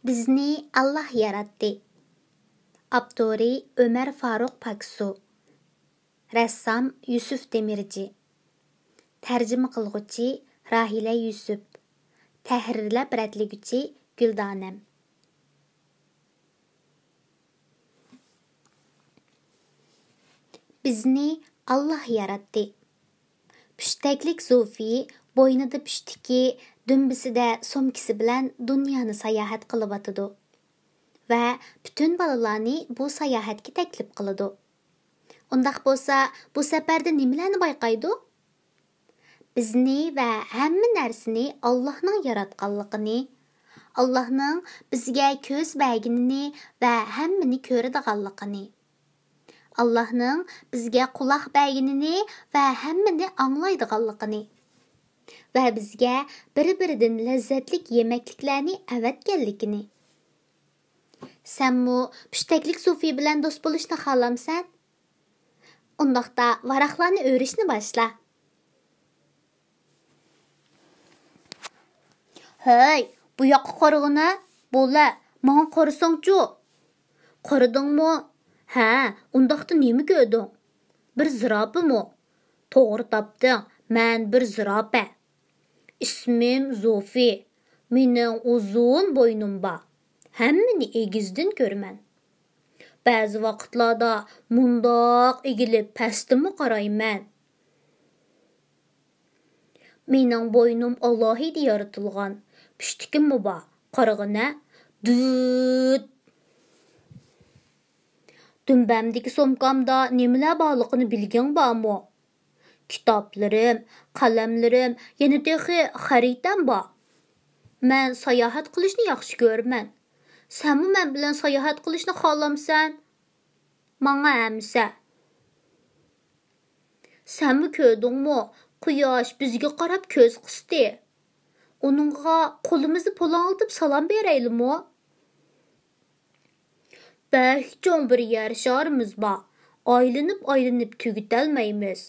Bizni Allah yaratdı. Abduri Ömer Faruk Paksu. Rəssam Yusuf Demirci. Tərcümə qılğıcı Rahilə Yusuf. Təhrirləb rədləgücü Güldanəm. Bizni Allah yarattı. Püştəklik Zofi boynida püştiki, dümbisida somkisi bilan dunyoni sayohat qilib atidi va bütün balalarni bu sayohatga taklif qiladi. Undaq bo'lsa, bu safarda nimalarni bayqaydi? Bizni va hamma narsani Allohning yaratganligini, Allohning bizga ko'z berganini va hammani ko'radiganligini, Allohning bizga quloq berganini va hammani anglaydiganligini va bizga bir-biridan lazzatli yemekliklarni avatganligini. Senmu püşteklik Sofi bilan do'st bo'lishni xohlamsan? Undaqda varaqlarni o'rishni boshla. Hey, bu yoqqa qarag'ina, bo'la, menga qarasang-chu. Qaradingmi? Ha, undaqda nima ko'rding? Bir zirobimi? To'g'ri topding, men bir ziroba. İsmim Zofi. Mening uzun bo'ynim bor. Hammani egizdan ko'raman. Ba'zi vaqtlarda mundoq egilib pastimi qarayman. Mening bo'ynim Allohida yaratilgan. Pishtikim bor. Qarag'ina, dud. Dumbamdagi somkamda nimalar borligini bilgan bormi? Kitoblarim, qalamlarim, yana texi xaritam bor. Men sayohat qilishni yaxshi ko'raman. Senmi men bilan sayohat qilishni xohlamsan? Menga hamsa. Senmi ko'rdingmi? Quyosh bizga qarab ko'z qisdi. Uningga qo'limizni po'lanlatib salom beraylikmi? Bək cho'ng bir yer sharimiz bor. Aylanib tugatolmaymiz.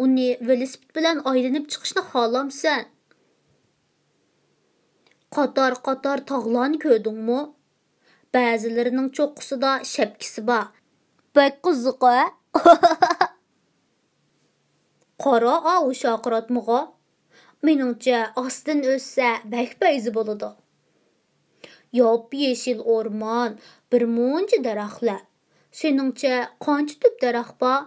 Uni velosiped bilan aylanib chiqishni xohlamsan? Qator tog'larni ko'rdingmi? Ba'zilarining cho'qqisida shapkisi bor. Bak qiziq-a? Qara o shoqiratmig'a. Meningcha ostin o'ssa bak bayzi bo'ladi. Yop-yeshil o'rmon, bir muncha daraxtlar. Seningcha qancha tub daraxt bor?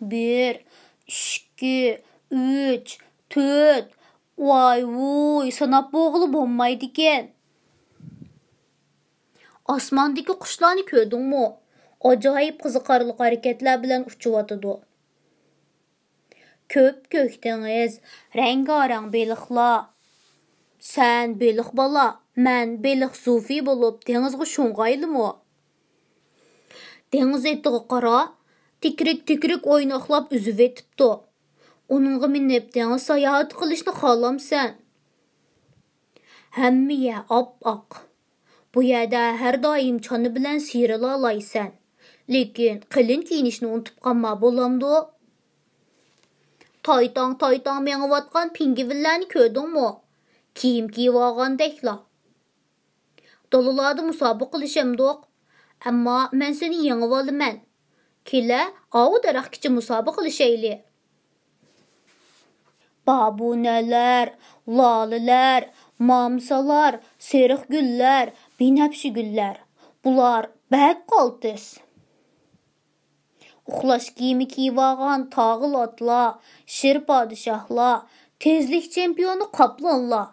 1, 2, 3, 4. Voy, sanab bo'g'ili bo'lmaydi ekan. Osmondagi qushlarni ko'rdingmi? Ajoyib qiziqarli harakatlar bilan uchib o'tadi. Ko'p ko'kdengiz, rang-rang beliqlar. Sen beliq bola, men beliq Sofi bo'lib dengizga sho'ng'aylimi? Dengiz etiga qara, tikrik o'ynoqlab uzib etibdi. Onunğa minib dengiz sayohat qilishni xohlamsan? Hammiya op-oq. Bu yerda har doim choni bilan siyrila olaysan. Lekin qilin kiyinishni unutib qolma bo'lamdi. Taytang mengayotgan pingvinlarni ko'rdingmi? Kiyim kiyib olgandeklar. Dalalarda musobaqa qilishamdiq. Ammo men seni yengib olaman. Kela, ovu daraxtgacha musobaqa qilishayli. Babunalar, lolalar, mamsalar, seriq gullar, binafshi gullar. Bular bak qaltis. Uxlash kiyimi kiyib olgan tog'il otlar, shir podshohlar, tezlik chempioni qoplonlar.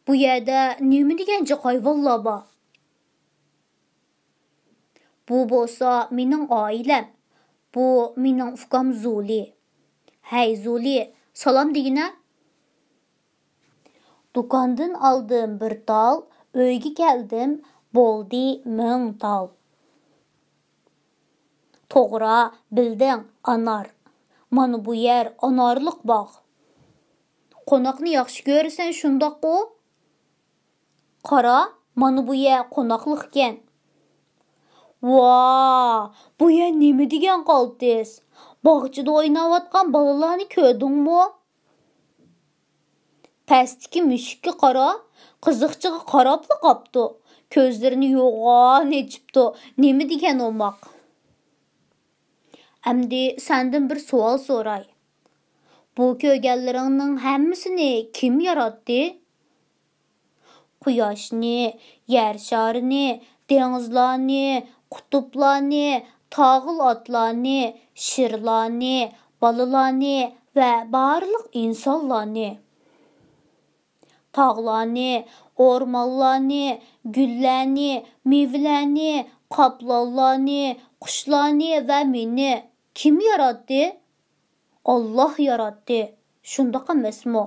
Bu yerda nima degancha hayvonlar bor? Bu bo'lsa mening oilam. Bu mening ukam Zuli. Hey Zuli, salom degina. Do'kondan oldim bir tal, uyga keldim, bo'ldi 1000 tal. To'g'ri, bilding, anar. Mana bu yer anorliq bog'. Qo'noqni yaxshi ko'rasan shundoq-ku? Qara, mana bu yer qo'noqliq ekan. Vaa, bu yer nima degan qaltis? Bog'chada o'ynayotgan bolalarni ko'rdingmi? Pastki mushukka qara, Qiziqchiga qarapla qaptı. Ko'zlarini yo'g'on echipti. Nima degan o'moq? Әмді сәнден bir savol so'ray. Bu ko'rganlaringning hammasini kim yaratdi? Quyoshni, yer sharini, dengizlarni, qutblarni, tog'il otlarni, shirlarni, balalarni va barliq insonlarni. Tağlarni, ormanlarni, güllarni, meyvelarni, qaplanlarni, qushlarni va meni kim yaratdi? Allah yaratdi. Shundoq emasmi?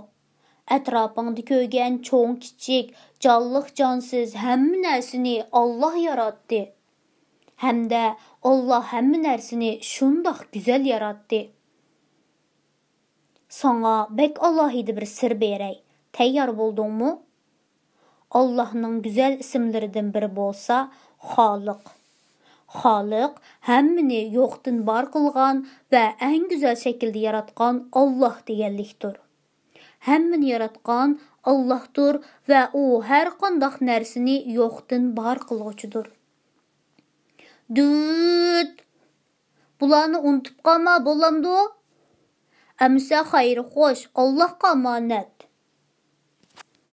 Atrofingda ko'rgan cho'ng kichik, jonliq jonsiz hamma narsani Allah yaratdi. Hamda Allah hamma narsani shundoq go'zal yaratdi. Sana bek alohida bir sir beray. Tayyor bo'ldingmi? Allah'ның güzel isimlerinden biri bolsa Xaliq. Xaliq hammani yo'qdan bor qilgan va eng go'zal shaklda yaratgan Allah deganlikdir. Hammani yaratgan Allah'dır va u har qanday narsani yo'qdan bor qiluvchidir. Dud. Bularni unutib qolma bo'lamdi. Amsa xayri xo'sh, Allohga omonat.